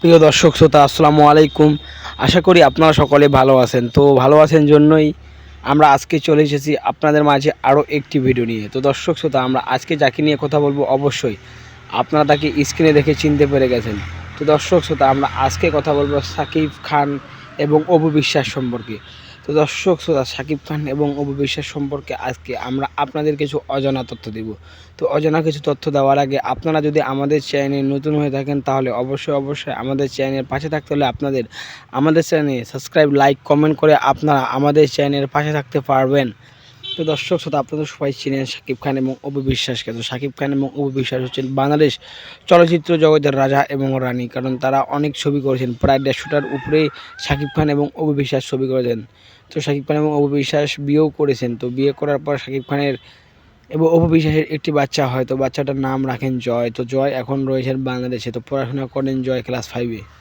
প্রিয় দর্শক শ্রোতা আসসালামু আলাইকুম। আশা করি আপনারা সকলে ভালো আছেন। তো ভালো আছেন জন্যই আমরা আজকে চলে এসেছি আপনাদের মাঝে আরও একটি ভিডিও নিয়ে। তো দর্শক শ্রোতা আমরা আজকে যাকে নিয়ে কথা বলবো অবশ্যই আপনারা তাকে স্ক্রিনে দেখে চিনতে পেরে গেছেন। তো দর্শক শ্রোতা আমরা আজকে কথা বলবো সাকিব খান এবং অপু বিশ্বাস সম্পর্কে। তো দর্শক শ্রোতা সাকিব খান এবং অপু বিশ্বাস সম্পর্কে আজকে আমরা আপনাদের কিছু অজানা তথ্য দেব। তো অজানা কিছু তথ্য দেওয়ার আগে আপনারা যদি আমাদের চ্যানেলে নতুন হয়ে থাকেন তাহলে অবশ্যই আমাদের চ্যানেলের পাশে থাকতে হলে আপনাদের আমাদের চ্যানেলে সাবস্ক্রাইব, লাইক, কমেন্ট করে আপনারা আমাদের চ্যানেলের পাশে থাকতে পারবেন। তো দর্শক শ্রোতা আপনারা সবাই চিনেন সাকিব খান এবং অপু বিশ্বাসকে। তো সাকিব খান এবং অপু বিশ্বাস হচ্ছেন বাংলাদেশ চলচ্চিত্র জগতের রাজা এবং রানী, কারণ তারা অনেক ছবি করেছেন। প্রায় 150টার উপরে সাকিব খান এবং অপু বিশ্বাস ছবি করেছেন। তো সাকিব খান এবং অপু বিশ্বাস বিয়েও করেছেন। তো বিয়ে করার পর সাকিব খানের এবং অপু বিশ্বাসের একটি বাচ্চা হয়। তো বাচ্চাটার নাম রাখেন জয়। তো জয় এখন রয়েছেন বাংলাদেশে। তো পড়াশোনা করেন জয় ক্লাস 5-এ।